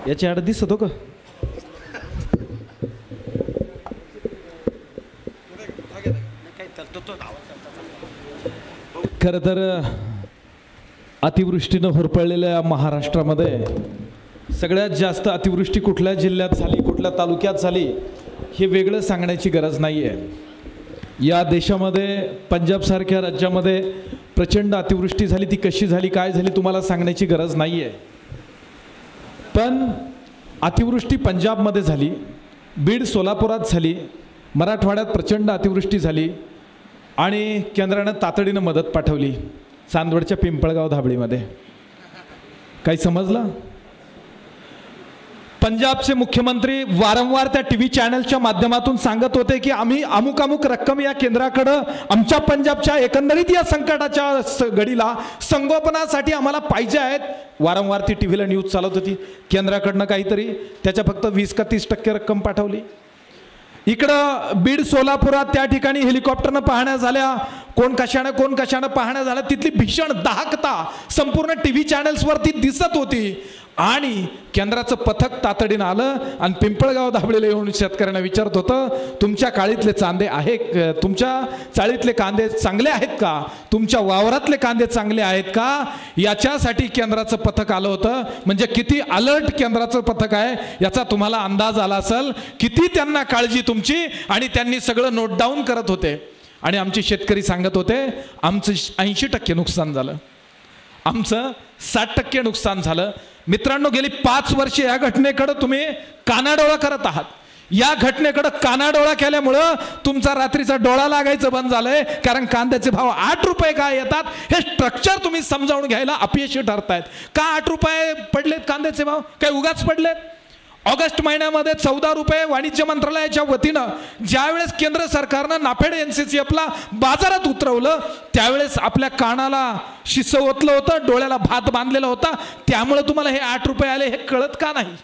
याची आड दिसत हो का? खरं तर अतिवृष्टीनं होरपळलेल्या महाराष्ट्रामध्ये सगळ्यात जास्त अतिवृष्टी कुठल्या जिल्ह्यात झाली, कुठल्या तालुक्यात झाली हे वेगळं सांगण्याची गरज नाही आहे। या देशामध्ये पंजाबसारख्या राज्यामध्ये प्रचंड अतिवृष्टी झाली, ती कशी झाली, काय झाली तुम्हाला सांगण्याची गरज नाही आहे। पण अतिवृष्टी पंजाबमध्ये झाली, बीड सोलापुरात झाली, मराठवाड्यात प्रचंड अतिवृष्टी झाली आणि केंद्रानं तातडीनं मदत पाठवली चांदवडच्या पिंपळगाव धाबळीमध्ये। काही समजलं? पंजाबचे मुख्यमंत्री वारंवार त्या टीव्ही चॅनलच्या माध्यमातून सांगत होते की आम्ही अमुक अमुक रक्कम या केंद्राकडे आमच्या पंजाबच्या एकंदरीत या संकटाच्या घडीला संगोपनासाठी आम्हाला पाहिजे आहेत। वारंवार ती टीव्हीला न्यूज चालत होती, केंद्राकडनं काहीतरी त्याच्या फक्त 20 का 30% रक्कम पाठवली। इकडं बीड सोलापुरात त्या ठिकाणी हेलिकॉप्टरनं पाहण्या झाल्या, कोण कशानं पाहण्या झाल्या, तिथली भीषण दाहकता संपूर्ण टीव्ही चॅनल्सवरती दिसत होती आणि केंद्राचं पथक तातडीनं आलं आणि पिंपळगाव धाबळीला येऊन शेतकऱ्यांना विचारत होतं, तुमच्या काळीतले चांदे आहे, तुमच्या चाळीतले कांदे चांगले आहेत का, तुमच्या वावरातले कांदे चांगले आहेत का, याच्यासाठी केंद्राचं पथक आलं होतं। म्हणजे किती अलर्ट केंद्राचं पथक आहे याचा तुम्हाला अंदाज आला असेल, किती त्यांना काळजी तुमची, आणि त्यांनी सगळं नोट डाऊन करत होते। आणि आमचे शेतकरी सांगत होते आमचं 80% नुकसान झालं, आमचं 60% नुकसान झालं। मित्रांनो, गेली 5 वर्षे या घटनेकडे तुम्ही कानाडोळा करत आहात। या घटनेकडे कानाडोळा केल्यामुळं तुमचा रात्रीचा डोळा लागायचं बंद झालंय, कारण कांद्याचे भाव 8 रुपये काय येतात हे स्ट्रक्चर तुम्ही समजावून घ्यायला अपयशी ठरतायत। का 8 रुपये पडलेत कांद्याचे भाव? काय उगाच पडलेत? ऑगस्ट महिन्यामध्ये 14 रुपये वाणिज्य मंत्रालयाच्या वतीनं ज्यावेळेस केंद्र सरकारनं नाफेड NCCFला बाजारात उतरवलं त्यावेळेस आपल्या कानाला शिस्स ओतलं होतं, डोळ्याला भात बांधलेला होता, त्यामुळे तुम्हाला हे 8 रुपये आले हे कळत का नाही?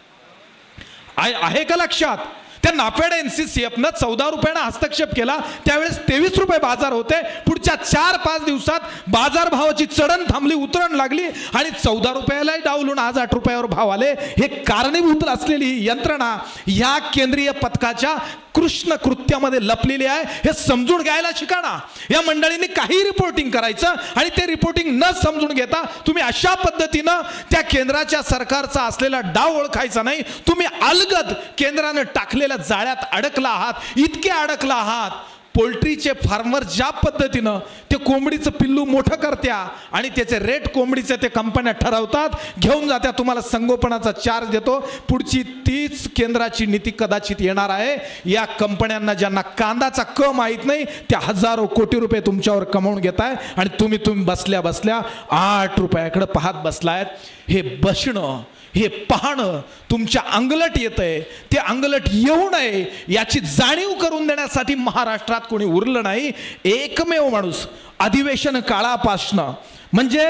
आहे का लक्षात? त्या नाफेड NCCFनं 14 रुपयानं हस्तक्षेप केला, त्यावेळेस 23 रुपये बाजार होते। पुढच्या 4-5 दिवसात बाजार भावाची चढण थांबली, उतरण लागली आणि 14 रुपयालाही डावलून आज 8 रुपयावर भाव आले। हे कारणीभूत असलेली ही यंत्रणा या केंद्रीय पथकाच्या कृष्ण कृत्यामध्ये लपलेली आहे, हे समजून घ्यायला शिका ना। या मंडळींनी काही रिपोर्टिंग करायचं आणि ते रिपोर्टिंग न समजून घेता तुम्ही अशा पद्धतीनं त्या केंद्राच्या सरकारचा असलेला डाव ओळखायचा नाही। तुम्ही अलगद केंद्रानं टाकलेल्या जाळ्यात अडकला आहात, इतके अडकला आहात। पोल्ट्रीचे फार्मर ज्या पद्धतीनं ते कोंबडीचं पिल्लू मोठं करत्या आणि त्याचे रेट कोंबडीचे ते कंपन्या ठरवतात, घेऊन जात्या, तुम्हाला संगोपनाचा चार्ज देतो, पुढची तीच केंद्राची नीती कदाचित येणार आहे। या कंपन्यांना ज्यांना कांदाचा क माहीत नाही त्या हजारो कोटी रुपये तुमच्यावर कमावून घेताय आणि तुम्ही बसल्या बसल्या 8 रुपयाकडे पाहत बसलायत। हे बसणं, हे पाहणं तुमच्या अंगलट येतंय, ते अंगलट येऊ नये याची जाणीव करून देण्यासाठी महाराष्ट्रात कोणी उरलं नाही। एकमेव माणूस अधिवेशन काळापासनं, म्हणजे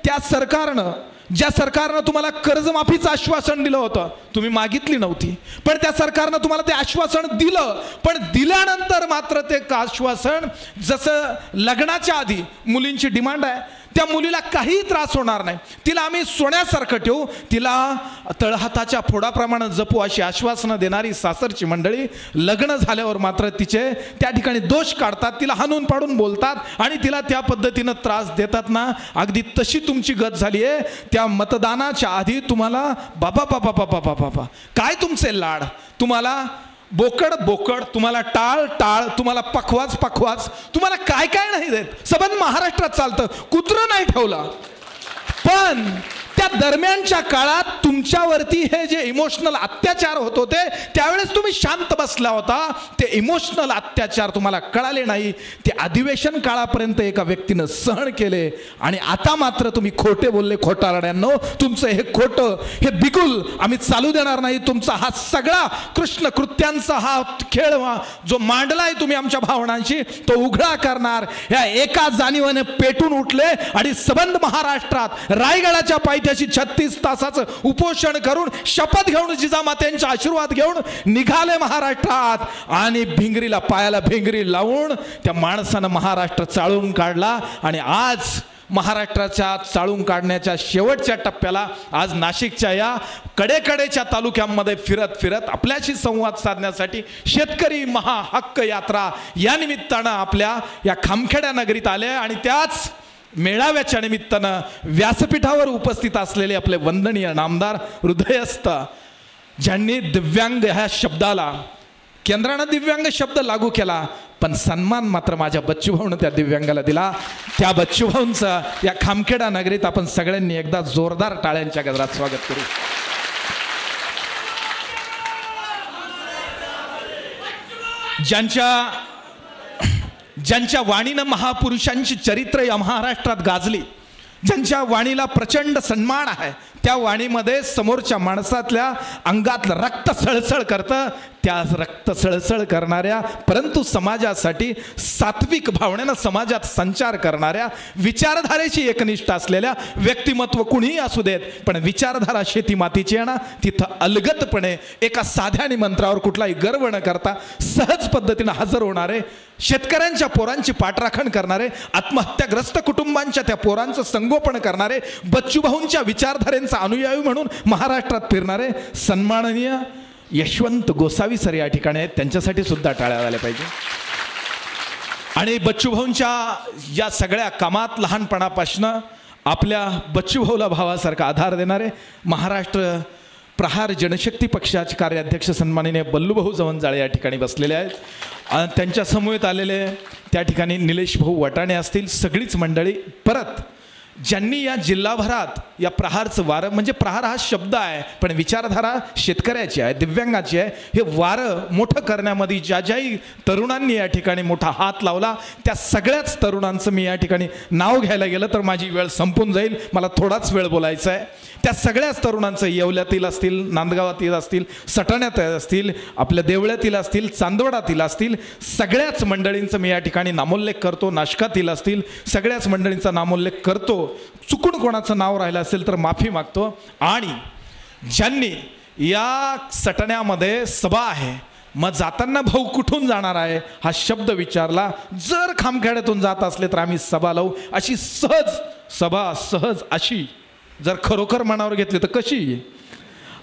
त्या सरकारनं, ज्या सरकारनं तुम्हाला कर्जमाफीचं आश्वासन दिलं होतं, तुम्ही मागितली नव्हती, पण त्या सरकारनं तुम्हाला ते आश्वासन दिलं, पण दिल्यानंतर मात्र ते आश्वासन, जसं लग्नाच्या आधी मुलींची डिमांड आहे, त्या मुलीला काही त्रास होणार नाही, तिला आम्ही सोन्यासारखं ठेवू, तिला तळहाताच्या फोडाप्रमाणे जपू अशी आश्वासनं देणारी सासरची मंडळी लग्न झाल्यावर मात्र तिचे त्या ठिकाणी दोष काढतात, तिला हाणून पाडून बोलतात आणि तिला त्या पद्धतीनं त्रास देतात ना। अगदी तशी तुमची गत झाली आहे। त्या मतदानाच्या आधी तुम्हाला बाबा बाबा बाबा बाबा काय तुमचे लाड, तुम्हाला बोकड बोकड, तुम्हाला टाळ टाळ, तुम्हाला पखवाज पखवाज, तुम्हाला काय काय नाही देत। सबंध महाराष्ट्रात चालतं, कुत्रं नाही ठेवलं। पण त्या दरम्यानच्या काळात तुमच्यावरती हे जे इमोशनल अत्याचार होत होते त्यावेळेस तुम्ही शांत बसला होता, ते इमोशनल अत्याचार तुम्हाला कळाले नाही, ते अधिवेशन काळापर्यंत एका व्यक्तीनं सहन केले आणि आता मात्र तुम्ही खोटे बोलले। खोटारड्यांनो, तुमचं हे खोटं, हे बिगुल आम्ही चालू देणार नाही। तुमचा हा सगळा कृष्ण कृत्यांचा हा खेळ जो मांडलाय तुम्ही आमच्या भावनांशी, तो उघडा करणार। या एका जाणीवाने पेटून उठले आणि सबंध महाराष्ट्रात रायगडाच्या पायथ्याशी 36 तासाचं उपोषण करून शपथ घेऊन जिजामातेंचा आशीर्वाद घेऊन निघाले महाराष्ट्रात आणि भिंगरीला पायाला भिंगरी लावून त्या माणसानं महाराष्ट्र चाळून काढला आणि आज महाराष्ट्राच्या चाळून काढण्याच्या शेवटच्या टप्प्याला आज नाशिकच्या या कडेकडेच्या तालुक्यांमध्ये फिरत फिरत आपल्याशी संवाद साधण्यासाठी शेतकरी महाहक्क यात्रा या निमित्तानं आपल्या या खामखेडा नगरीत आले आणि त्याच मेळाव्याच्या निमित्तानं व्यासपीठावर उपस्थित असलेले आपले वंदनीय नामदार हृदयस्थ, ज्यांनी दिव्यांग ह्या शब्दाला, केंद्रानं दिव्यांग शब्द लागू केला पण सन्मान मात्र माझ्या बच्चूभाऊनं त्या दिव्यांगाला दिला. त्या बच्चूभाऊंचं या खामखेडा नगरीत आपण सगळ्यांनी एकदा जोरदार टाळ्यांच्या गजरात स्वागत करू. ज्यांच्या वाणीनं महापुरुषांची चरित्र या महाराष्ट्रात गाजली, ज्यांच्या वाणीला प्रचंड सन्मान आहे, त्या वाणीमध्ये समोरच्या माणसातल्या अंगातलं रक्त सळसळ करतं. त्या रक्त सळसळ करणाऱ्या परंतु समाजासाठी सात्विक भावनेनं समाजात संचार करणाऱ्या, विचारधारेशी एकनिष्ठ असलेल्या व्यक्तिमत्व कुणीही असू देत, पण विचारधारा शेती मातीची आहे ना, तिथं अलगदपणे एका साध्या निमंत्रणावर कुठलाही गर्व न करता सहज पद्धतीनं हजर होणारे, शेतकऱ्यांच्या पोरांची पाठराखण करणारे, आत्महत्याग्रस्त कुटुंबांच्या त्या पोरांचं संगोपन करणारे, बच्चूभाऊंच्या विचारधारेंचा अनुयायी म्हणून महाराष्ट्रात फिरणारे सन्माननीय यशवंत गोसावी सर या ठिकाणी आहेत. त्यांच्यासाठी सुद्धा टाळ्या झाल्या पाहिजे. आणि बच्चूभाऊंच्या या सगळ्या कामात लहानपणापासनं आपल्या बच्चूभाऊला भावासारखा आधार देणारे महाराष्ट्र प्रहार जनशक्ती पक्षाचे कार्याध्यक्ष सन्माननीय बल्लूभाऊ जवंजाळे या ठिकाणी बसलेले आहेत. त्यांच्या समवेत आलेले त्या ठिकाणी निलेश भाऊ वटाणे असतील, सगळीच मंडळी, परत ज्यांनी या जिल्हाभरात या प्रहारचं वारं, म्हणजे प्रहार हा शब्द आहे पण विचारधारा शेतकऱ्याची आहे, दिव्यांगाची आहे, हे वारं मोठं करण्यामध्ये ज्याही तरुणांनी या ठिकाणी मोठा हात लावला त्या सगळ्याच तरुणांचं मी या ठिकाणी नाव घ्यायला गेलं तर माझी वेळ संपून जाईल. मला थोडाच वेळ बोलायचा आहे. त्या सगळ्याच तरुणांचं येवल्यातील असतील, नांदगावातील असतील, सटाण्यात असतील, आपल्या देवळ्यातील असतील, चांदवडातील असतील, सगळ्याच मंडळींचं मी या ठिकाणी नामोल्लेख करतो. नाशकातील असतील सगळ्याच मंडळींचा नामोल्लेख करतो. चुकून कोणाचं नाव राहिलं असेल तर माफी मागतो. आणि ज्यांनी या सटण्यामध्ये सभा आहे, मग जाताना भाऊ कुठून जाणार आहे हा शब्द विचारला, जर खामखेड्यातून जात असले तर आम्ही सभा लावू, अशी सहज सभा, सहज अशी जर खरोखर मनावर घेतली तर कशी.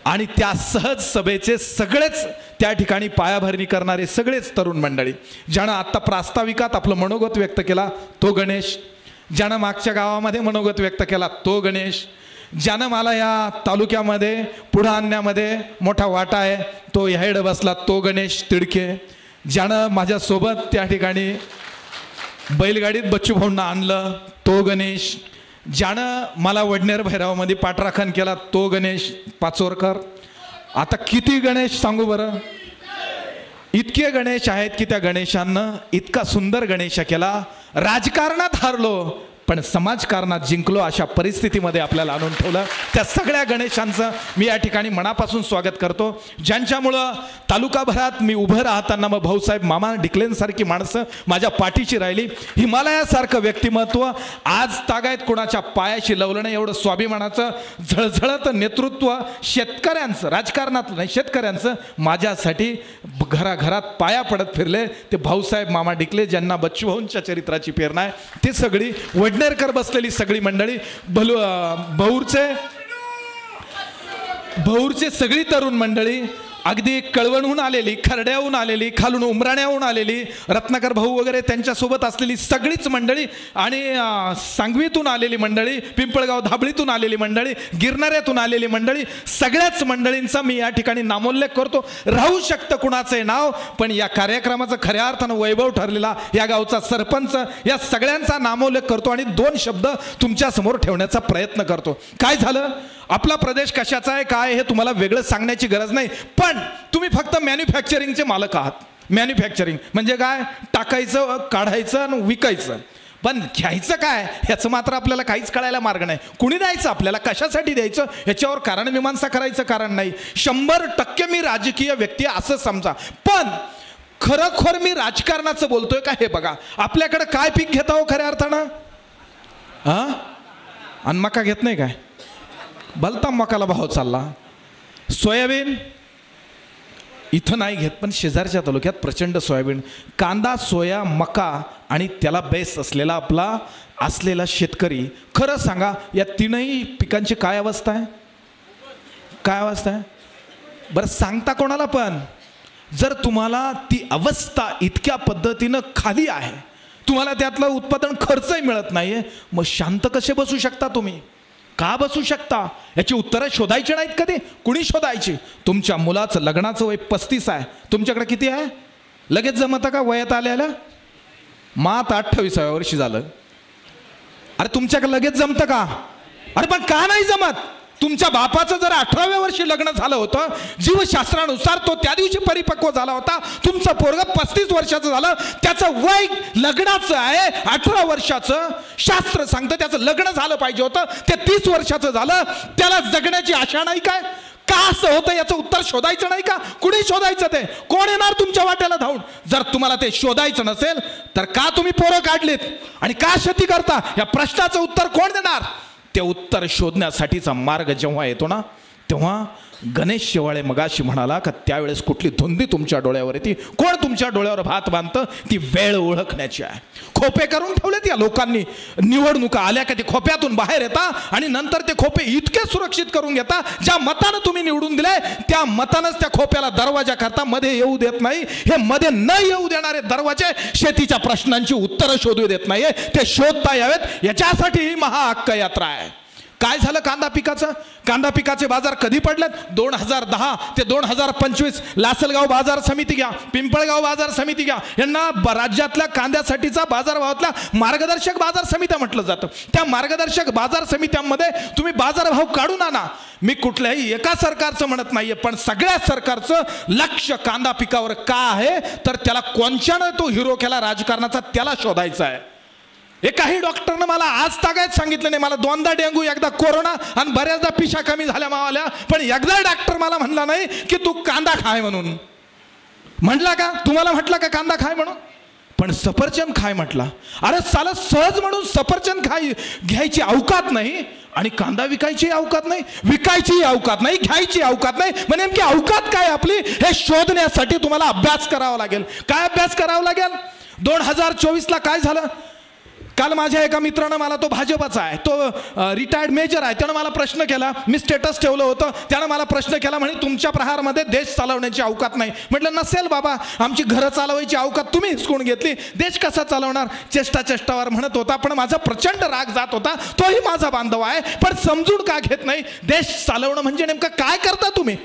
आणि त्या सहज सभेचे सगळेच त्या ठिकाणी पायाभरणी करणारे सगळेच तरुण मंडळी, ज्यानं आत्ता प्रास्ताविकात आपलं मनोगत व्यक्त केला तो गणेश, ज्यानं मागच्या गावामध्ये मनोगत व्यक्त केला तो गणेश, ज्यानं मला या तालुक्यामध्ये पुढं आणण्यामध्ये मोठा वाटा आहे तो ह्याड बसला तो गणेश तिडके, ज्यानं माझ्यासोबत त्या ठिकाणी बैलगाडीत बच्चूभाऊंना आणलं तो गणेश, ज्यानं मला वडनेर भैरवामध्ये पाठराखण केला तो गणेश पाचोरकर. आता किती गणेश सांगू बरं. इतके गणेश आहेत की त्या गणेशांना इतका सुंदर गणेश केला. राजकारणात हारलो पण समाजकारणात जिंकलो अशा परिस्थितीमध्ये आपल्याला आणून ठेवलं. त्या सगळ्या गणेशांचं मी या ठिकाणी मनापासून स्वागत करतो, ज्यांच्यामुळं तालुकाभरात मी उभं राहताना मग भाऊसाहेब मामा डिक्लेनसारखी माणसं माझ्या पाठीशी राहिली. हिमालयासारखं व्यक्तिमत्व आज तागायत कोणाच्या पायाशी लवलं नाही एवढं स्वाभिमानाचं झळझळत नेतृत्व शेतकऱ्यांचं, राजकारणातलं नाही शेतकऱ्यांचं, माझ्यासाठी घराघरात पाया पडत फिरले ते भाऊसाहेब मामा डिकले, ज्यांना बच्चूभाऊंच्या चरित्राची प्रेरणा आहे. ते सगळी वडनेरकर बसलेली सगळी मंडळी, भौरचे सगळी तरुण मंडळी, अगदी कळवणहून आलेली, खरड्याहून आलेली, खालून उमराण्याहून आलेली, रत्नाकर भाऊ वगैरे त्यांच्यासोबत असलेली सगळीच मंडळी, आणि सांगवीतून आलेली मंडळी, पिंपळगाव धाबळीतून आलेली मंडळी, गिरणाऱ्यातून आलेली मंडळी, सगळ्याच मंडळींचा मी या ठिकाणी नामोल्लेख करतो. राहू शकतं कुणाचंही नाव, पण या कार्यक्रमाचं खऱ्या अर्थानं वैभव ठरलेला या गावचा सरपंच, या सगळ्यांचा नामोल्लेख करतो आणि दोन शब्द तुमच्यासमोर ठेवण्याचा प्रयत्न करतो. काय झालं, आपला प्रदेश कशाचा आहे काय हे तुम्हाला वेगळं सांगण्याची गरज नाही, पण तुम्ही फक्त मॅन्युफॅक्चरिंगचे मालक आहात. मॅन्युफॅक्चरिंग म्हणजे काय, टाकायचं, काढायचं आणि विकायचं, पण घ्यायचं काय ह्याचं मात्र आपल्याला काहीच कळायला मार्ग नाही. कुणी द्यायचं आपल्याला, कशासाठी द्यायचं ह्याच्यावर कारण मीमांसा करायचं कारण नाही. 100% मी राजकीय व्यक्ती असं समजा, पण खरोखर मी राजकारणाचं बोलतोय का हे बघा. आपल्याकडे काय पीक घेता हो खऱ्या अर्थानं, आणि मका घेत नाही काय, भलता मकाला भाव चालला. सोयाबीन इथं नाही घेत पण शेजारच्या तालुक्यात प्रचंड सोयाबीन, कांदा, सोया, मका आणि त्याला बेस असलेला शेतकरी, खरं सांगा या तीनही पिकांची काय अवस्था आहे? काय अवस्था आहे बरं सांगता कोणाला? पण जर तुम्हाला ती अवस्था इतक्या पद्धतीनं खाली आहे, तुम्हाला त्यातलं उत्पादन खर्चही मिळत नाहीये, मग शांत कसे बसू शकता तुम्ही? का बसू शकता? याची उत्तरं शोधायची नाहीत कधी? कुणी शोधायची? तुमच्या मुलाचं लग्नाचं वय 35 आहे, तुमच्याकडे किती आहे? लगेच जमतं का वयात आल्याला? मात 28व्या वर्षी झालं, अरे तुमच्याकडे लगेच जमतं का? अरे पण का नाही जमत? तुमच्या बापाचं जर 18व्या वर्षी लग्न झालं होतं, जीवशास्त्रानुसार तो त्या दिवशी परिपक्व झाला होता, तुमचं पोरगं 35 वर्षाचं झालं, त्याचं वय लग्नाचं आहे 18 वर्षाचं, शास्त्र सांगतं त्याचं लग्न झालं पाहिजे होतं, ते 30 वर्षाचं झालं, त्याला जगण्याची आशा नाही काय? का असं होतं याचं उत्तर शोधायचं नाही का? कुणी शोधायचं? ते कोण येणार तुमच्या वाट्याला धावून? जर तुम्हाला ते शोधायचं नसेल तर का तुम्ही पोरं काढलीत आणि का शेती करता? या प्रश्नाचं उत्तर कोण देणार? ते उत्तर शोधण्यासाठीचा मार्ग जेव्हा येतो ना, तेव्हा गणेश शेवाळे मगाशी म्हणाला का त्यावेळेस कुठली धुंदी तुमच्या डोळ्यावर येते, कोण तुमच्या डोळ्यावर भात बांधतं? ती वेळ ओळखण्याची आहे. खोपे करून ठेवलेत या लोकांनी, निवडणुका आल्या का ते खोप्यातून बाहेर येता आणि नंतर ते खोपे इतके सुरक्षित करून घेता, ज्या मतानं तुम्ही निवडून दिले त्या मतानंच त्या खोप्याला दरवाजा करता, मध्ये येऊ देत नाही. हे मध्ये न येऊ देणारे दरवाजे शेतीच्या प्रश्नांची उत्तरं शोधू देत नाहीये, ते शोधता यावेत, याच्यासाठी ही महाहक्क यात्रा आहे. काय झालं कांदा पिकाचं? कांदा पिकाचे बाजार कधी पडलेत? 2010 ते 2025. लासलगाव बाजार समिती घ्या, पिंपळगाव बाजार समिती घ्या, यांना राज्यातल्या कांद्यासाठीचा बाजारभावातल्या मार्गदर्शक बाजार समित्या म्हटलं जातं. त्या मार्गदर्शक बाजार समित्यांमध्ये तुम्ही बाजारभाव काढून आणा. मी कुठल्याही एका सरकारचं म्हणत नाहीये, पण सगळ्या सरकारचं लक्ष कांदा पिकावर का आहे? तर त्याला कोणच्यानं तो हिरो केला राजकारणाचा, त्याला शोधायचा आहे. एकाही डॉक्टरनं मला आज तागायत सांगितलं नाही. मला 2दा डेंग्यू, एकदा कोरोना आणि बऱ्याचदा पिशा कमी झाल्या मावाल्या, पण एकदा डॉक्टर मला म्हणला नाही की तू कांदा खाय म्हणून. म्हटला का? तुम्हाला म्हटलं का कांदा खाय म्हणून? पण सफरचंद खाय म्हटला. अरे साला सहज म्हणून सफरचंद घ्यायची अवकात नाही आणि कांदा विकायची अवकात नाही, विकायची अवकात नाही, घ्यायची अवकात नाही. म्हणजे नेमकी अवकात काय आपली हे शोधण्यासाठी तुम्हाला अभ्यास करावा लागेल. काय अभ्यास करावा लागेल? 2024ला काय झालं? काल माझ्या एका मित्रानं, मला तो भाजपचा आहे, तो रिटायर्ड मेजर आहे, त्यानं मला प्रश्न केला. मी स्टेटस ठेवलं होतं, त्यानं मला प्रश्न केला, म्हणे तुमच्या प्रहारमध्ये देश चालवण्याची अवकात नाही. म्हटलं नसेल बाबा, आमची घरं चालवायची अवकात तुम्ही हिसकून घेतली, देश कसा चालवणार? चेष्टावर म्हणत होता, पण माझा प्रचंड राग जात होता. तोही माझा बांधव आहे, पण समजून का घेत नाही? देश चालवणं म्हणजे नेमकं काय करता तुम्ही?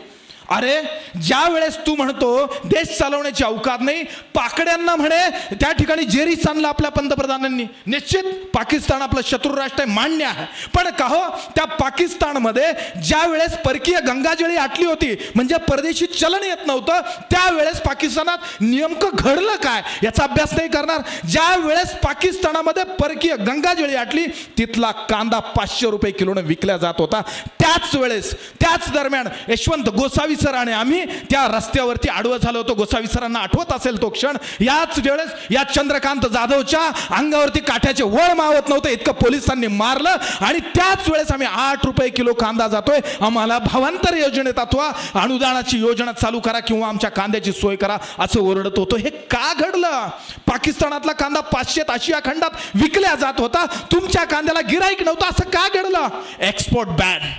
अरे ज्या वेळेस तू म्हणतो देश चालवण्याची अवकात नाही, पाकड्यांना म्हणे त्या ठिकाणी जेरी सांगला आपल्या पंतप्रधानांनी. निश्चित पाकिस्तान आपलं शत्रू राष्ट्र आहे, मान्य आहे, पण का हो त्या पाकिस्तानमध्ये ज्या वेळेस परकीय गंगाजळी आटली होती, म्हणजे परदेशी चलन येत नव्हतं, त्यावेळेस पाकिस्तानात नेमकं घडलं काय याचा अभ्यास नाही करणार. ज्या वेळेस पाकिस्तानामध्ये परकीय गंगाजळी आटली, तिथला कांदा 500 रुपये किलोने विकला जात होता. त्याच वेळेस, त्याच दरम्यान यशवंत गोसावी सर आणि आम्ही त्या रस्त्यावरती आडवं झालो होतो. गोसावी सरांना आठवत असेल तो क्षण. याच वेळेस या चंद्रकांत जाधवच्या अंगावरती काठ्याचे वळ मावत नव्हतं इतकं पोलिसांनी मारलं, आणि त्याच वेळेस आम्ही 8 रुपये किलो कांदा जातोय, आम्हाला भावांतर योजनेत अथवा अनुदानाची योजना चालू करा किंवा आमच्या कांद्याची सोय करा असं ओरडत होतो. हे का घडलं? पाकिस्तानातला कांदा 500 आशिया खंडात विकल्या जात होता, तुमच्या कांद्याला गिराईक नव्हतं, असं का घडलं? Export ban.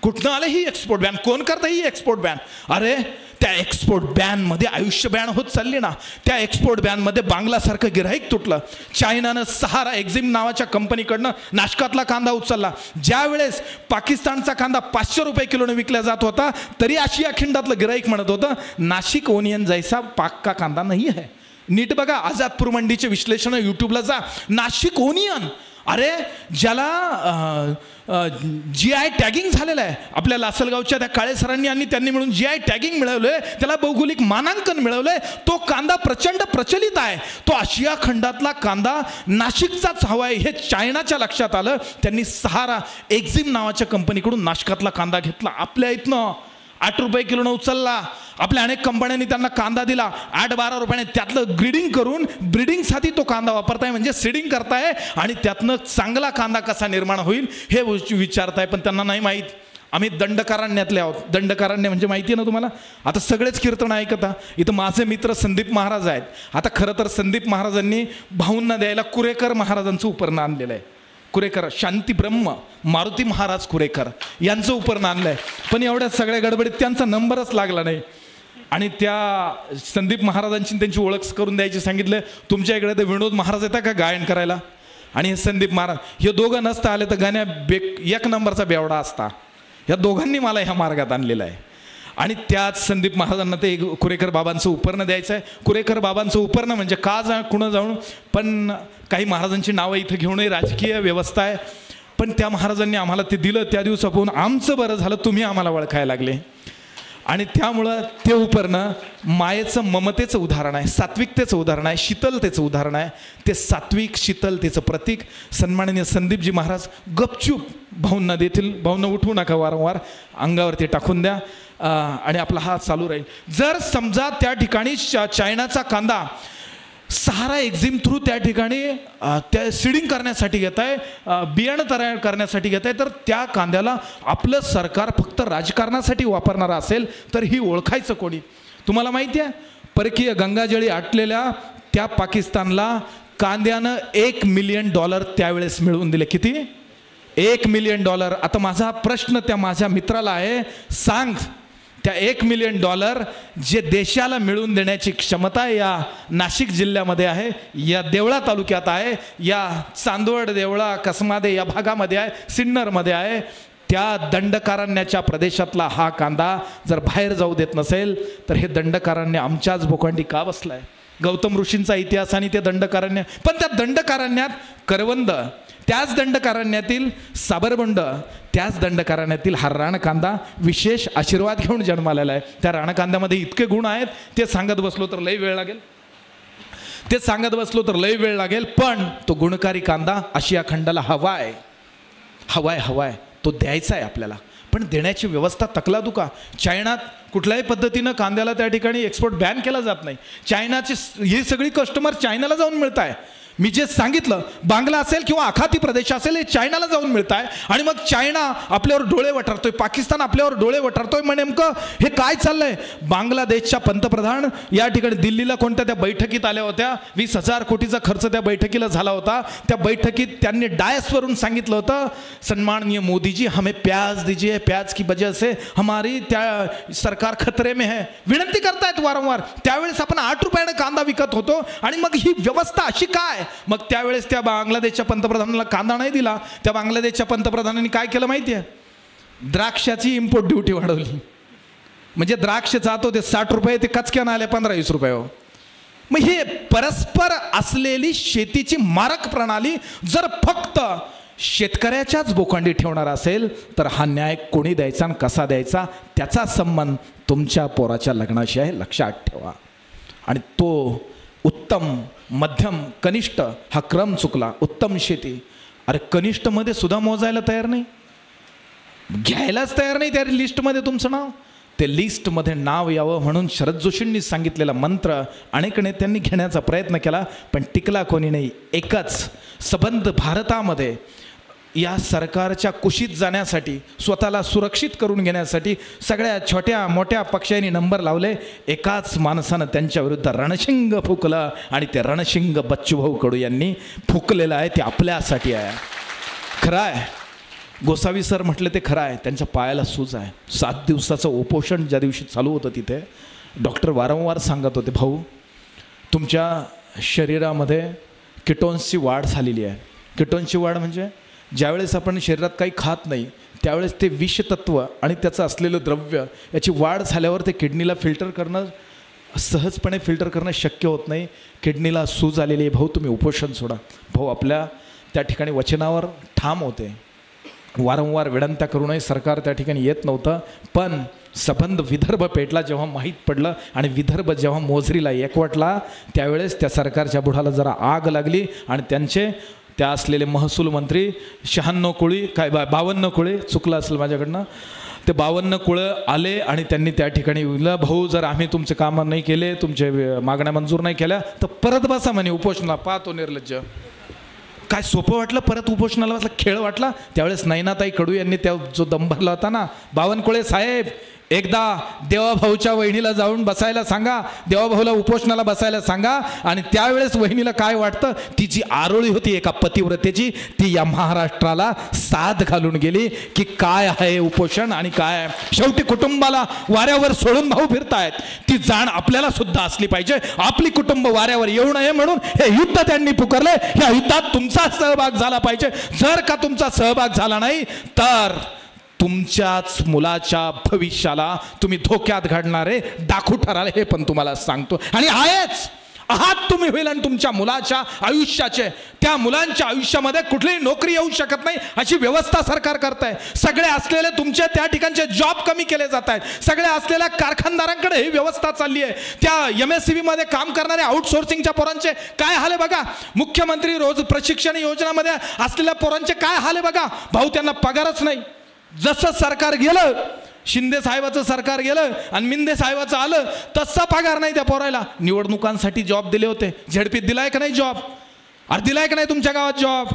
कुठनं आलं ही एक्सपोर्ट बॅन? कोण करतं ही एक्सपोर्ट बॅन? अरे त्या एक्सपोर्ट बॅनमध्ये आयुष्य बॅन होत चालली ना. त्या एक्सपोर्ट बॅनमध्ये बांगलासारखं गिऱ्हाईक तुटलं. चायनानं सहारा एक्झिम नावाच्या कंपनीकडनं नाशकातला कांदा उचलला. ज्या वेळेस पाकिस्तानचा कांदा 500 रुपये किलोने विकला जात होता, तरी आशिया खंडातलं गिऱ्हाईक म्हणत होतं नाशिक ओनियन जैसा पाक का कांदा नाही आहे. नीट बघा, आझादपूर मंडीचे विश्लेषण यूट्यूबला जा. नाशिक ओनियन, अरे ज्याला GI टॅगिंग झालेलं आहे, आपल्या लासलगावच्या त्या काळे सरांनी आणि त्यांनी मिळून GI टॅगिंग मिळवलंय, त्याला भौगोलिक मानांकन मिळवलंय. तो कांदा प्रचंड प्रचलित आहे. तो आशिया खंडातला कांदा नाशिकचाच हवा आहे हे चायनाच्या लक्षात आलं. त्यांनी सहारा एक्झिम नावाच्या कंपनीकडून नाशकातला कांदा घेतला, आपल्या इथनं 8 रुपये किलोनं उचलला. आपल्या अनेक कंपन्यांनी त्यांना कांदा दिला 8-12 रुपयाने. त्यातलं ग्रीडिंग करून ब्रीडिंगसाठी तो कांदा वापरताय, म्हणजे सीडिंग करताय, आणि त्यातनं चांगला कांदा कसा निर्माण होईल हे विचारताय, पण त्यांना नाही माहीत. आम्ही दंडकारण्यातले आहोत. दंडकारण्य म्हणजे माहिती आहे ना तुम्हाला. आता सगळेच कीर्तन ऐकता. इथं माझे मित्र संदीप महाराज आहेत. आता खरं तर संदीप महाराजांनी भाऊंना द्यायला कुरेकर महाराजांचं उपरणं आणलेलं आहे. कुरेकर शांती ब्रह्म मारुती महाराज कुरेकर यांचं उपरणं आणलं आहे. पण एवढ्या सगळ्या गडबडीत त्यांचा नंबरच लागला नाही आणि त्या संदीप महाराजांची त्यांची ओळख करून द्यायची सांगितलं. तुमच्या इकडे तर विनोद महाराज येतात का गायन करायला. आणि हे संदीप महाराज हे दोघं नसता आले तर गाण्या एक नंबरचा बेवडा असता. या दोघांनी मला ह्या मार्गात आणलेला आहे. आणि त्याच संदीप महाराजांना ते कुरेकर बाबांचं उपरणं द्यायचं आहे. कुरेकर बाबांचं उपरणं म्हणजे का कुणं जाऊन, पण काही महाराजांची नावं इथं घेऊनही राजकीय व्यवस्था आहे. पण त्या महाराजांनी आम्हाला ते दिलं. त्या दिवसापासून आमचं बरं झालं, तुम्ही आम्हाला ओळखायला लागले. आणि त्यामुळं ते उपरणं मायेचं ममतेचं उदाहरण आहे, सात्विकतेचं उदाहरण आहे, शीतलतेचं उदाहरण आहे. ते सात्विक शीतलतेचं प्रतीक सन्माननीय संदीपजी महाराज गपचूप भाऊंना देतील. भाऊंना उठवू नका, वारंवार अंगावरती टाकून द्या आणि आपला हात चालू राहील. जर समजा त्या ठिकाणी चायनाचा कांदा सहारा एक्झिम थ्रू त्या ठिकाणी त्या सीडिंग करण्यासाठी घेत आहे, बियाणं तयार करण्यासाठी घेत आहे, तर त्या कांद्याला आपलं सरकार फक्त राजकारणासाठी वापरणारं असेल तर ही ओळखायचं कोणी. तुम्हाला माहिती आहे परकीय गंगाजळी आटलेल्या त्या पाकिस्तानला कांद्यानं $1 मिलियन त्यावेळेस मिळवून दिले. किती? $1 मिलियन. आता माझा प्रश्न त्या माझ्या मित्राला आहे, सांग त्या $1 मिलियन जे देशाला मिळवून देण्याची क्षमता या नाशिक जिल्ह्यामध्ये आहे, या देवळा तालुक्यात आहे, या चांदवड देवळा कसमादे या भागामध्ये आहे, सिन्नरमध्ये आहे, त्या दंडकारण्याच्या प्रदेशातला हा कांदा जर बाहेर जाऊ देत नसेल तर हे दंडकारण्य आमच्याच भोकांडी का बसलाय. गौतम ऋषींचा इतिहास आणि ते दंडकारण्य. पण त्या दंडकारण्यात करवंद, त्याच दंडकारण्यातील साबरबंड, त्याच दंडकारण्यातील हा रानकांदा विशेष आशीर्वाद घेऊन जन्मालेला आहे. त्या रानकांद्यामध्ये इतके गुण आहेत ते सांगत बसलो तर लई वेळ लागेल. पण तो गुणकारी कांदा आशिया खंडाला हवाय, तो द्यायचा आहे आपल्याला. पण देण्याची व्यवस्था तकला दुका. चायनात कुठल्याही पद्धतीनं कांद्याला त्या ठिकाणी एक्सपोर्ट बॅन केला जात नाही. चायनाची ही सगळी कस्टमर चायनाला जाऊन मिळत आहे. मी जे सांगितलं, बांगला असेल किंवा आखाती प्रदेश असेल, हे चायनाला जाऊन मिळत आहे. आणि मग चायना आपल्यावर डोळे वटारतोय, पाकिस्तान आपल्यावर डोळे वटारतोय. मग नेमकं हे काय चाललंय. बांगलादेशच्या पंतप्रधान या ठिकाणी दिल्लीला कोणत्या त्या बैठकीत आल्या होत्या. 20,000 कोटीचा खर्च त्या बैठकीला झाला होता. त्या बैठकीत त्यांनी डायसवरून सांगितलं होतं, सन्माननीय मोदीजी हमें प्याज दीजिए, प्याज की वजह से हमारी त्या सरकार खतरे में है. विनंती करतायत वारंवार. त्यावेळेस आपण 8 रुपयाने कांदा विकत होतो. आणि मग ही व्यवस्था अशी काय. मग त्यावेळेस त्या बांगलादेशच्या पंतप्रधानाला कांदा नाही दिला. त्या बांगलादेशच्या पंतप्रधानांनी काय केलं माहिती आहे, द्राक्षाची इम्पोर्ट ड्युटी वाढवली. म्हणजे द्राक्ष जातो ते 60 रुपये, ते कचक्यानं आले 15-20 रुपये. मग हे परस्पर असलेली शेतीची मारक प्रणाली जर फक्त शेतकऱ्याच्याच बोकांडी ठेवणार असेल तर हा न्याय कोणी द्यायचा आणि कसा द्यायचा, त्याचा संबंध तुमच्या पोराच्या लग्नाशी आहे, लक्षात ठेवा. आणि तो उत्तम, मध्यम, कनिष्ठ हा क्रम चुकला. उत्तम शेती, अरे कनिष्ठमध्ये सुद्धा मोजायला तयार नाही, घ्यायलाच तयार नाही त्या लिस्टमध्ये तुमचं नाव. ते लिस्टमध्ये नाव यावं म्हणून शरद जोशींनी सांगितलेला मंत्र अनेक नेत्यांनी घेण्याचा प्रयत्न केला, पण टिकला कोणी नाही. एकच सबंध भारतामध्ये या सरकारच्या कुशीत जाण्यासाठी, स्वतःला सुरक्षित करून घेण्यासाठी सगळ्या छोट्या मोठ्या पक्षांनी नंबर लावले. एकाच माणसानं त्यांच्या विरुद्ध रणशिंग फुकलं आणि ते रणशिंग बच्चूभाऊ कडू यांनी फुकलेलं आहे. ते आपल्यासाठी आहे. खरं आहे, गोसावी सर म्हटलं ते खरं आहे, त्यांच्या पायाला सूज आहे. 7 दिवसाचं उपोषण ज्या दिवशी चालू होतं तिथे डॉक्टर वारंवार सांगत होते, भाऊ तुमच्या शरीरामध्ये किटोन्सची वाढ झालेली आहे. किटोन्सची वाढ म्हणजे ज्यावेळेस आपण शरीरात काही खात नाही त्यावेळेस ते विषतत्व आणि त्याचं असलेलं द्रव्य याची वाढ झाल्यावर ते किडनीला फिल्टर करणं, सहजपणे फिल्टर करणं शक्य होत नाही. किडनीला सूज आलेली आहे. भाऊ तुम्ही उपोषण सोडा. भाऊ आपल्या त्या ठिकाणी वचनावर ठाम होते. वारंवार विनंत्या करूनही सरकार त्या ठिकाणी येत नव्हतं. पण सबंध विदर्भ पेटला जेव्हा माहीत पडलं आणि विदर्भ जेव्हा मोजरीला एकवटला त्यावेळेस त्या सरकारच्या बुडाला जरा आग लागली आणि त्यांचे त्या असलेले महसूल मंत्री 96 कोळी काय 52 कोळे चुकलं असेल माझ्याकडनं, ते 52 कोळं आले आणि त्यांनी त्या ठिकाणी बोललं, भाऊ जर आम्ही तुमचे कामं नाही केले, तुमचे मागण्या मंजूर नाही केल्या तर परत बसा म्हणे उपोषणाला. पाहतो निर्लज्ज काय सोपं वाटलं परत उपोषणाला बसला, खेळ वाटला? त्यावेळेस नयनाताई कडू यांनी त्या जो दम भरला होता ना, बावनकुळे साहेब एकदा देवाभाऊच्या वहिनीला जाऊन बसायला सांगा, देवाभाऊला उपोषणाला बसायला सांगा. आणि त्यावेळेस वहिनीला काय वाटतं, ती जी आरोळी होती एका पतिव्रतेची, ती या महाराष्ट्राला साथ घालून गेली की काय आहे उपोषण आणि काय आहे. शेवटी कुटुंबाला वाऱ्यावर सोडून भाऊ फिरतायत, ती जाण आपल्याला सुद्धा असली पाहिजे. आपली कुटुंब वाऱ्यावर येऊ नये म्हणून हे युद्ध त्यांनी पुकारले. या युद्धात तुमचा सहभाग झाला पाहिजे. जर का तुमचा सहभाग झाला नाही तर तुमच्याच मुलाच्या भविष्याला तुम्ही धोक्यात घालणारे डाकू ठराल, हे पण तुम्हाला सांगतो. आणि आहेच आहात तुम्ही होईल. आणि तुमच्या मुलाच्या आयुष्याचे, त्या मुलांच्या आयुष्यामध्ये कुठलीही नोकरी येऊ शकत नाही अशी व्यवस्था सरकार करत आहे. सगळे असलेले तुमचे त्या ठिकाणचे जॉब कमी केले जात आहेत. सगळे असलेल्या कारखानदारांकडे ही व्यवस्था चालली आहे. त्या MSCB मध्ये काम करणाऱ्या आउटसोर्सिंगच्या पोरांचे काय हाल आहे बघा. मुख्यमंत्री रोज प्रशिक्षण योजनामध्ये असलेल्या पोरांचे काय हाल आहे बघा. भाऊ त्यांना पगारच नाही. जसं सरकार गेलं, शिंदे साहेबाचं सरकार गेलं आणि मिंदे साहेबाचं आलं, तसा पगार नाही त्या पोरायला. निवडणुकांसाठी जॉब दिले होते, झेडपीत दिलाय का नाही जॉब? अरे दिलाय का नाही तुमच्या गावात जॉब?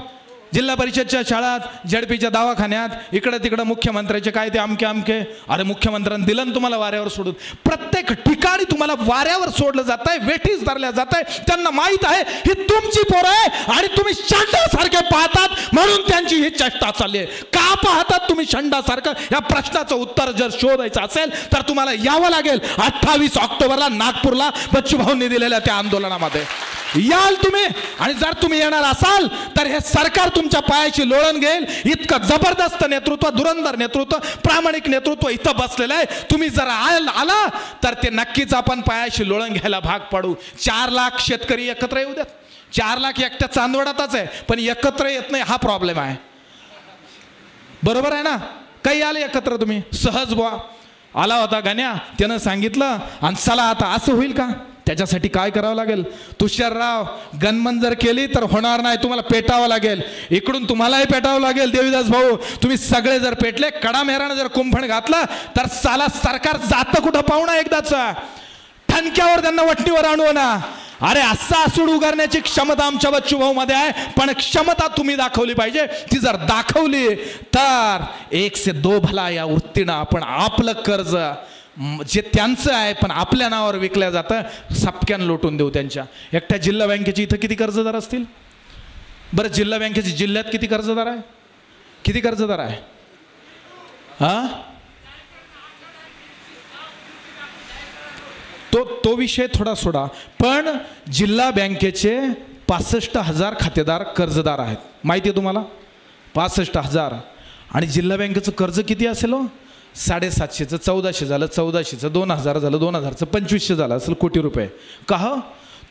जिल्हा परिषदच्या शाळात, झेडपीच्या दवाखान्यात, इकडे तिकडे मुख्यमंत्र्याचे काय ते अमके अमके. अरे मुख्यमंत्र्यांनी दिलं ना तुम्हाला वाऱ्यावर सोडून. प्रत्येक ठिकाणी तुम्हाला वाऱ्यावर सोडलं जात आहे, वेठीस धरल्या जात आहे. त्यांना माहित आहे ही तुमची पोरं आहे आणि तुम्ही शंडासारखे पाहतात म्हणून त्यांची ही चेष्टा चालली आहे. का पाहतात तुम्ही शंडासारखं? या प्रश्नाचं उत्तर जर शोधायचं असेल तर तुम्हाला यावं लागेल 28 ऑक्टोबरला नागपूरला बच्चूभाऊंनी दिलेल्या त्या आंदोलनामध्ये. याल तुम्ही. आणि जर तुम्ही येणार असाल तर हे सरकार तुमच्या पायाची लोळण घेईल. इतकं जबरदस्त नेतृत्व, धुरंधर नेतृत्व, प्रामाणिक नेतृत्व इथं बसलेलं आहे. तुम्ही जर आला तर ते नक्कीच आपण पायाची लोळण घ्यायला भाग पाडू. 4 लाख शेतकरी एकत्र येऊ द्यात. 4 लाख एकट्या चांदवडातच आहे पण एकत्र येत नाही, हा प्रॉब्लेम आहे. बरोबर आहे ना? काही आले एकत्र तुम्ही सहज बुवा. आला होता गाण्या, त्यानं सांगितलं आणि चला आता असं होईल का? त्याच्यासाठी काय करावं लागेल? तुषारराव गनमन जर केली तर होणार नाही, तुम्हाला पेटावं लागेल. इकडून तुम्हालाही पेटावं लागेल. देवीदास भाऊ तुम्ही सगळे जर पेटले, कडामेरानं जर कुंभण घातलं तर साला सरकार जातं कुठं पाहुणा एकदाचा. ठणक्यावर त्यांना वटणीवर आणू ना. अरे असा असूड उगारण्याची क्षमता आमच्या बच्चूभाऊ मध्ये आहे, पण क्षमता तुम्ही दाखवली पाहिजे. ती जर दाखवली तर 1 से 2 भला या वृत्तीनं आपण आपलं कर्ज जे त्यांचं आहे पण आपल्या नावावर विकल्या जातं, सपक्यान लोटून देऊ. त्यांच्या एकट्या जिल्हा बँकेची इथं किती कर्जदार असतील बरं? जिल्हा बँकेची जिल्ह्यात किती कर्जदार आहे? किती कर्जदार आहे? हा तो विषय थोडा सोडा. पण जिल्हा बँकेचे 65,000 खातेदार कर्जदार आहेत. माहिती आहे तुम्हाला? 65,000. आणि जिल्हा बँकेचं कर्ज किती असेल हो? 750चं 1400 झालं, 1400चं 2000 झालं, 2000चं 2500 झालं असेल कोटी रुपये. का हो?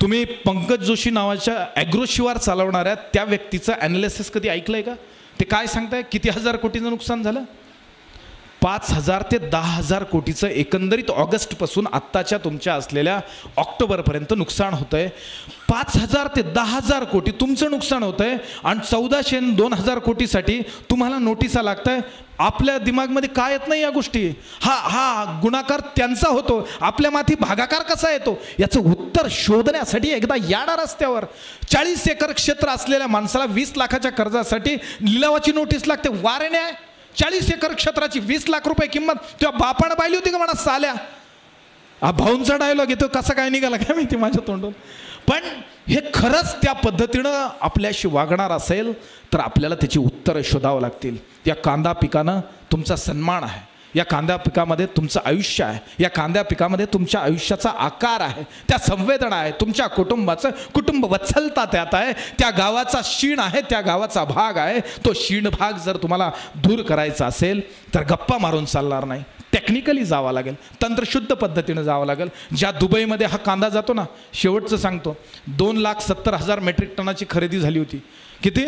तुम्ही पंकज जोशी नावाच्या ॲग्रो शिवार चालवणाऱ्या त्या व्यक्तीचं ॲनालिसिस कधी ऐकलंय का? ते काय सांगताय किती हजार कोटीचं नुकसान झालं? 5,000 ते 10,000 कोटीचं एकंदरीत ऑगस्टपासून आत्ताच्या तुमच्या असलेल्या ऑक्टोबरपर्यंत नुकसान होतं आहे. 5,000 ते 10,000 कोटी तुमचं नुकसान होतं आहे आणि 1400 आणि 2,000 कोटीसाठी तुम्हाला नोटिसा लागत आहे. आपल्या दिमागमध्ये काय येत नाही या गोष्टी. हा गुणाकार त्यांचा होतो, आपल्या माथी भागाकार कसा येतो याचं उत्तर शोधण्यासाठी एकदा याडा रस्त्यावर. 40 एकर क्षेत्र असलेल्या माणसाला 20 लाखाच्या कर्जासाठी लिलावाची नोटीस लागते. वारेने आहे 40 एकर क्षेत्राची 20 लाख रुपये किंमत. तेव्हा बापानं पाहिली होती का म्हणा साल्या? हा भाऊंचा डायलॉग येतो, कसा काय निघाला काय माहिती माझ्या तोंडून. पण हे खरंच त्या पद्धतीनं आपल्याशी वागणार असेल तर आपल्याला त्याची उत्तरं शोधावं लागतील. या कांदा पिकानं तुमचा सन्मान आहे, या कांदा पिकामध्ये तुमचं आयुष्य आहे, या कांदा पिकामध्ये तुमच्या आयुष्याचा आकार आहे, त्या संवेदना आहे, तुमच्या कुटुंबाचं कुटुंब वत्सलता त्यात आहे, त्या गावाचा शीण आहे, त्या गावाचा भाग आहे. तो शीण भाग जर तुम्हाला दूर करायचा असेल तर गप्पा मारून चालणार नाही. टेक्निकली जावं लागेल, तंत्रशुद्ध पद्धतीनं जावं लागेल. ज्या दुबईमध्ये हा कांदा जातो ना, शेवटचं सांगतो, 2,70,000 मेट्रिक टनाची खरेदी झाली होती. किती?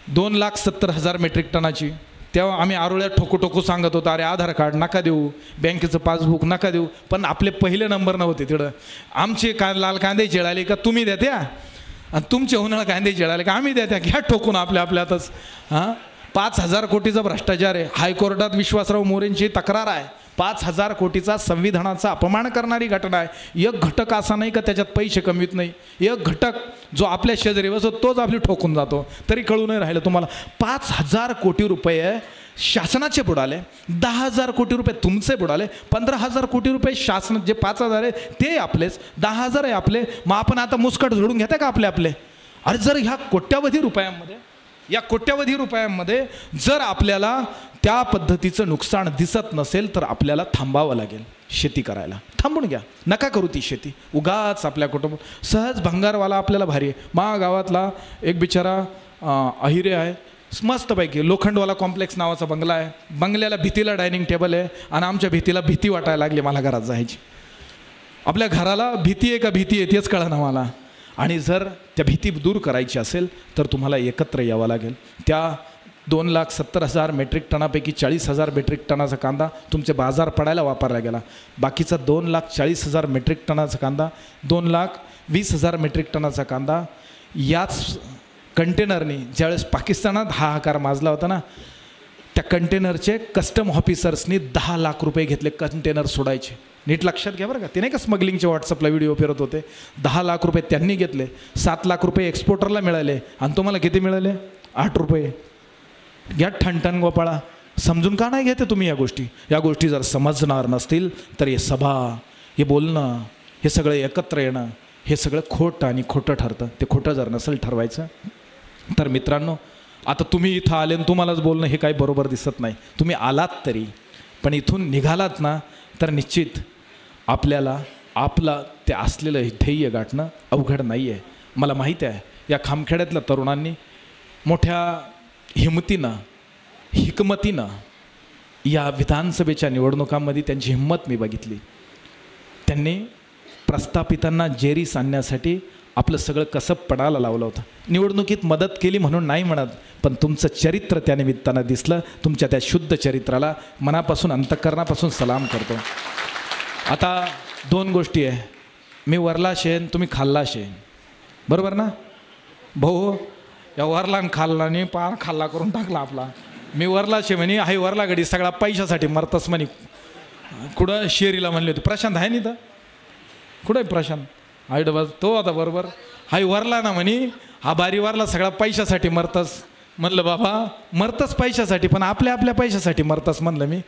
2,70,000 मेट्रिक टनाची. तेव्हा आम्ही आरोळ्यात ठोकू सांगत होतो, अरे आधार कार्ड नका देऊ, बँकेचं पासबुक नका देऊ. पण आपले पहिले नंबर नव्हते तिकडं. आमचे लाल कांदे चिळाले का तुम्ही द्या त्या, आणि तुमचे उन्हाळा कांदे चिळाले का आम्ही द्या त्या. घ्या ठोकून आपल्यातच. 5,000 कोटीचा भ्रष्टाचार आहे. हायकोर्टात विश्वासराव मोरेंची तक्रार आहे. 5,000 कोटीचा संविधानाचा अपमान करणारी घटना आहे. एक घटक असा नाही का त्याच्यात पैसे कमीत नाही. एक घटक जो आपल्या शेजारी बसतो तोच आपली ठोकून जातो, तरी कळू नाही राहिलं तुम्हाला. 5,000 कोटी रुपये शासनाचे बुडाले, 10,000 कोटी रुपये तुमचे बुडाले, 15,000 कोटी रुपये शासन, जे 5,000 आहे ते आपलेच, 10,000 आहे आपले. मग आपण आता मुस्कट जोडून घेता का आपले? अरे जर ह्या कोट्यावधी रुपयांमध्ये, या कोट्यावधी रुपयांमध्ये जर आपल्याला त्या पद्धतीचं नुकसान दिसत नसेल तर आपल्याला थांबावं लागेल शेती करायला. थांबून घ्या, नका करू ती शेती. उगाच आपल्या कुटुंब सहज भंगारवाला आपल्याला भारी आहे. मा गावातला एक बिचारा अहिरे आहे, मस्तपैकी लोखंडवाला कॉम्प्लेक्स नावाचा बंगला आहे. बंगल्याला भीतीला डायनिंग टेबल आहे आणि आमच्या भीतीला भीती वाटायला लागली मला घरात जायची. आपल्या घराला भीती आहे का भीती आहे तेच कळलं ना मला. आणि जर त्या भीती दूर करायची असेल तर तुम्हाला एकत्र यावं लागेल. त्या 2,70,000 मेट्रिक टनापैकी 40,000 मेट्रिक टनाचा कांदा तुमचे बाजार पडायला वापरला गेला. बाकीचा 2,40,000 मेट्रिक टनाचा कांदा, 2,20,000 मेट्रिक टनाचा कांदा याच कंटेनरनी ज्यावेळेस पाकिस्तानात हाहाकार माजला होता ना, त्या कंटेनरचे कस्टम ऑफिसर्सनी 10 लाख रुपये घेतले कंटेनर सोडायचे. नीट लक्षात घ्या बरं का. ते नाही का स्मगलिंगचे व्हॉट्सअपला व्हिडिओ फिरत होते. 10 लाख रुपये त्यांनी घेतले, 7 लाख रुपये एक्सपोर्टरला मिळाले आणि तुम्हाला किती मिळाले? 8 रुपये. घ्या ठणठण गोपाळा. समजून का नाही घेते तुम्ही या गोष्टी? या गोष्टी जर समजणार नसतील तर हे सभा, हे बोलणं, हे सगळं एकत्र येणं, हे सगळं खोटं आणि खोटं ठरतं. ते खोटं जर नसेल ठरवायचं तर मित्रांनो, आता तुम्ही इथं आले आणि तुम्हालाच बोलणं हे काही बरोबर दिसत नाही. तुम्ही आलात तरी, पण इथून निघालात ना तर निश्चित आपल्याला आपलं ते असलेलं ध्येय गाठणं अवघड नाही आहे. मला माहीत आहे या खामखेड्यातल्या तरुणांनी मोठ्या हिमतीनं, हिकमतीनं या विधानसभेच्या निवडणुकांमध्ये त्यांची हिंमत मी बघितली. त्यांनी प्रस्थापितांना जेरीस आणण्यासाठी आपलं सगळं कसब पडायला लावलं होतं. निवडणुकीत मदत केली म्हणून नाही म्हणत, पण तुमचं चरित्र त्या निमित्तानं दिसलं. तुमच्या त्या शुद्ध चरित्राला मनापासून, अंतःकरणापासून सलाम करतो. आता 2 गोष्टी आहे. मी वरला शेण, तुम्ही खाल्ला शेण, बरोबर ना भाऊ? या वरला खाल्ला आणि पार खाल्ला करून टाकला आपला. मी वरला शे म्हणे, हाय वरला गडी सगळा पैशासाठी मरतस म्हणे. कुठं शेरीला म्हणले होते. प्रशांत आहे नाही तर कुठं आहे प्रशांत? आयड बस तो आता बरोबर. हाय वरला ना म्हणे, हा बारी वरला सगळा पैशासाठी मरतस. म्हणलं बाबा मरतस पैशासाठी, पण आपल्या आपल्या पैशासाठी मरतस म्हणलं मी.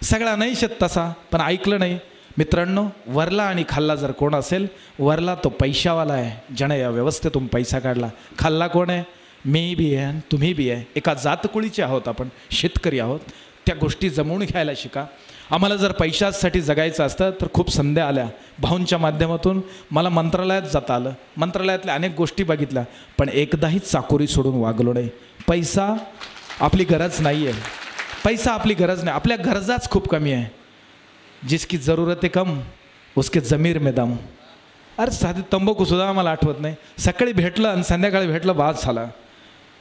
सगळा नाही शेत तसा, पण ऐकलं नाही. मित्रांनो, वरला आणि खाल्ला जर कोण असेल, वरला तो पैशावाला आहे ज्याने या व्यवस्थेतून पैसा काढला. खाल्ला कोण आहे? मी बी आहे आणि तुम्ही बी आहे. एका जातकुळीचे आहोत आपण, शेतकरी आहोत. त्या गोष्टी जमवून घ्यायला शिका. आम्हाला जर पैशासाठी जगायचं असतं तर खूप संध्या आल्या. भाऊंच्या माध्यमातून मला मंत्रालयात जाता आलं. मंत्रालयातल्या अनेक गोष्टी बघितल्या, पण एकदाही चाकोरी सोडून वागलो नाही. पैसा आपली गरज नाही आहे. पैसा आपली गरज नाही. आपल्या गरजाच खूप कमी आहे. जिसकी ज़रूरत है कम उसके ज़मीर में दम. अरे साधी तंबाखूसुद्धा आम्हाला आठवत नाही. सकाळी भेटलं आणि संध्याकाळी भेटलं बाद झाला.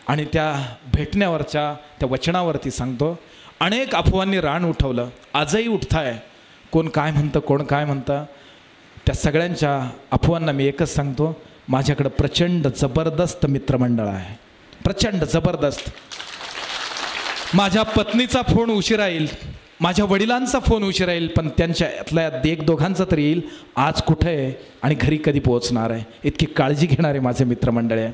आणि त्या भेटण्यावरच्या त्या वचनावरती सांगतो, अनेक अफवांनी रान उठवलं, आजही उठताय. कोण काय म्हणतं, कोण काय म्हणतं, त्या सगळ्यांच्या अफवांना मी एकच सांगतो, माझ्याकडं प्रचंड जबरदस्त मित्रमंडळ आहे. प्रचंड जबरदस्त. माझ्या पत्नीचा फोन उशिरा येईल, माझ्या वडिलांचा फोन उशिरा येईल, पण त्यांच्यातल्या 1-2घांचा तरी येईल. आज कुठे आहे आणि घरी कधी पोहोचणार आहे, इतकी काळजी घेणारे माझे मित्रमंडळ आहे.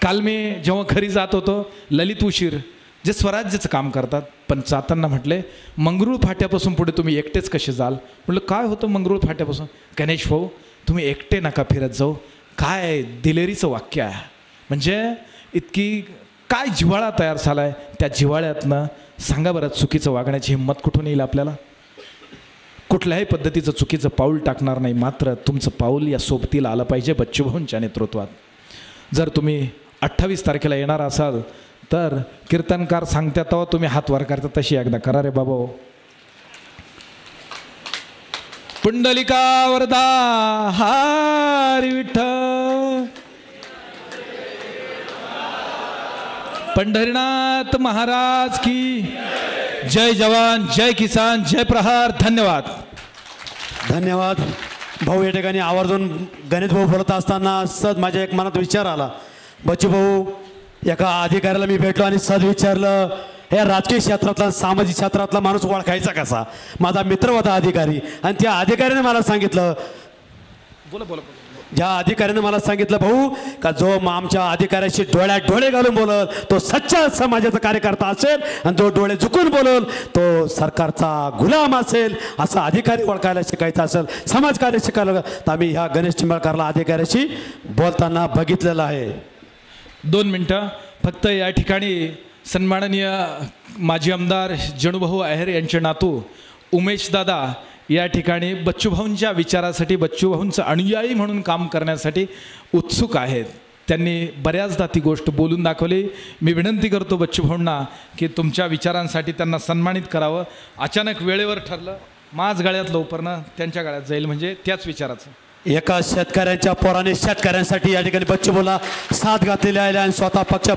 काल मी जेव्हा घरी जात होतो, ललित उशीर जे स्वराज्याचं काम करतात, पण जाताना म्हटले, मंगरूळ फाट्यापासून पुढे तुम्ही एकटेच कसे जाल? म्हटलं काय होतं मंगरूळ फाट्यापासून? गणेश भाऊ तुम्ही एकटे नका फिरत जाऊ. काय दिलेरीचं वाक्य आहे. म्हणजे इतकी काय जिव्हाळा तयार झाला आहे. त्या जिव्हाळ्यातनं सांगा बरं, चुकीचं वागण्याची हिंमत कुठून येईल आपल्याला? कुठल्याही पद्धतीचं चुकीचं पाऊल टाकणार नाही. मात्र तुमचं पाऊल या सोबतीला आलं पाहिजे बच्चूभाऊंच्या नेतृत्वात. जर तुम्ही 28 तारखेला येणार असाल तर कीर्तनकार सांगतात तेव्हा तुम्ही हात वर करता तशी एकदा करा रे बाबा. पुंडलिका वरदा हरी विठ्ठल, पंढरीनाथ महाराज की जय. जवान जय किसान जय प्रहार. धन्यवाद. धन्यवाद भाऊ. या ठिकाणी आवर्जून गणेश भाऊ बोलत असताना सहज माझ्या एक मनात विचार आला. बच्चू भाऊ एका अधिकाऱ्याला मी भेटलो आणि सहज विचारलं, या राजकीय क्षेत्रातला सामाजिक क्षेत्रातला माणूस ओळखायचा कसा. माझा मित्र होता अधिकारी आणि त्या अधिकाऱ्याने मला सांगितलं, ज्या अधिकाऱ्याने मला सांगितलं भाऊ का जो आमच्या अधिकाऱ्याशी डोळ्यात डोळे घालून बोलल तो सच्चा समाजाचा कार्यकर्ता असेल आणि जो डोळे झुकून बोलल तो सरकारचा गुलाम असेल. असा अधिकारी ओळखायला शिकायचा असेल, समाजकार्य शिकायला, तर आम्ही ह्या गणेश चिंबळकरला अधिकाऱ्याशी बोलताना बघितलेलं आहे. 2 मिनटं फक्त. या ठिकाणी सन्माननीय माजी आमदार जणूभाऊ आहेर यांचे नातू उमेश दादा या ठिकाणी बच्चूभाऊंच्या विचारासाठी, बच्चूभाऊंचं अनुयायी म्हणून काम करण्यासाठी उत्सुक आहेत. त्यांनी बऱ्याचदा ती गोष्ट बोलून दाखवली. मी विनंती करतो बच्चूभाऊंना की तुमच्या विचारांसाठी त्यांना सन्मानित करावं. अचानक वेळेवर ठरलं, माझ गळ्यात लवकरनं त्यांच्या गळ्यात जाईल, म्हणजे त्याच विचाराचं. एका शेतकऱ्यांच्या पोराने शेतकऱ्यांसाठी या ठिकाणी बच्चूभाऊला साथ घातलेली आहे आणि स्वतः पक्ष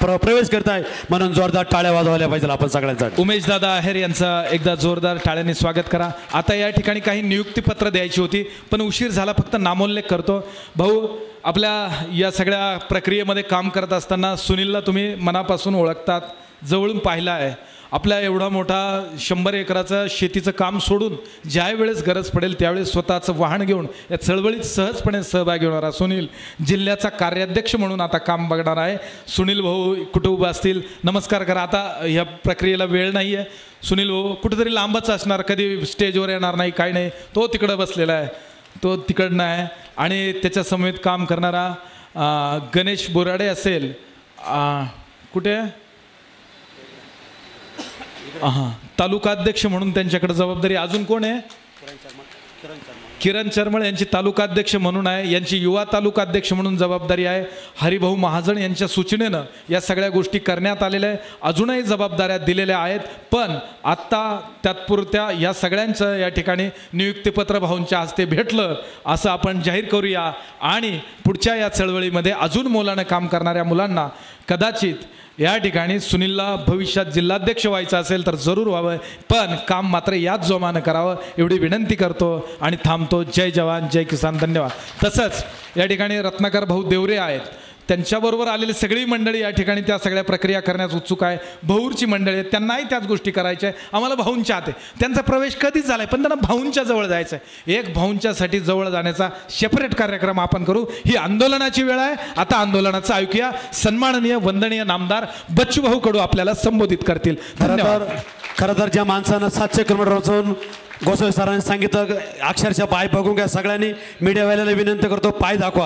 प्रवेश करत आहे, म्हणून जोरदार टाळ्या वाजवल्या पाहिजे आपण सगळ्यांसाठी. उमेश दादा आहेर यांचं एकदा जोरदार टाळ्यांनी स्वागत करा. आता या ठिकाणी काही नियुक्तीपत्र द्यायची होती पण उशीर झाला, फक्त नामोल्लेख करतो. भाऊ, आपल्या या सगळ्या प्रक्रियेमध्ये काम करत असताना सुनीलला तुम्ही मनापासून ओळखतात, जवळून पाहिला आहे. आपल्या एवढा मोठा 100 एकराचं शेतीचं काम सोडून ज्या वेळेस गरज पडेल त्यावेळेस स्वतःचं वाहन घेऊन या चळवळीत सहजपणे सहभागी होणारा सुनील जिल्ह्याचा कार्याध्यक्ष म्हणून आता काम बघणार आहे. सुनील भाऊ कुठं उभं असतील, नमस्कार करा. आता ह्या प्रक्रियेला वेळ नाही आहे. सुनील भाऊ कुठेतरी लांबच असणार, कधी स्टेजवर येणार नाही, काय नाही. तो तिकडं बसलेला आहे, तो तिकडनं आहे. आणि त्याच्या समेत काम करणारा गणेश बोराडे असेल, कुठे हां, तालुकाध्यक्ष म्हणून त्यांच्याकडे जबाबदारी. अजून कोण आहे? किरण चरमळ यांची तालुकाध्यक्ष म्हणून आहे. यांची युवा तालुकाध्यक्ष म्हणून जबाबदारी आहे. हरिभाऊ महाजन यांच्या सूचनेनं या सगळ्या गोष्टी करण्यात आलेल्या आहे. अजूनही जबाबदाऱ्या दिलेल्या आहेत, पण आत्ता तात्पुरत्या या सगळ्यांचं या ठिकाणी नियुक्तीपत्र भाऊंच्या हस्ते भेटलं असं आपण जाहीर करूया. आणि पुढच्या या चळवळीमध्ये अजून मोलानं काम करणाऱ्या मुलांना कदाचित या ठिकाणी सुनीलला भविष्यात जिल्हाध्यक्ष व्हायचं असेल तर जरूर व्हावं, पण काम मात्र याच जोमानं करावं एवढी विनंती करतो आणि थांबतो. जय जवान जय किसान. धन्यवाद. तसंच या ठिकाणी रत्नाकर भाऊ देवरे आहेत, त्यांच्याबरोबर आलेली सगळी मंडळी या ठिकाणी त्या सगळ्या प्रक्रिया करण्यास उत्सुक आहे. भाऊरची मंडळी आहेत, त्यांनाही त्याच गोष्टी करायच्या आहे. आम्हाला भाऊंच्या हाते त्यांचा प्रवेश कधीच झाला आहे, पण त्यांना भाऊंच्या जवळ जायचं आहे. एक भाऊंच्यासाठी जवळ जाण्याचा सेपरेट कार्यक्रम आपण करू. ही आंदोलनाची वेळ आहे. आता आंदोलनाचं ऐकूया. सन्माननीय वंदनीय नामदार बच्चूभाऊ कडू आपल्याला संबोधित करतील. धन्यवाद. खरं तर ज्या माणसानं 700 किलोमीटर वाचून गोसावी सरांनी सांगितलं, अक्षरशः पाय बघून घ्या सगळ्यांनी. मीडियावाल्याला विनंती करतो, पाय दाखवा.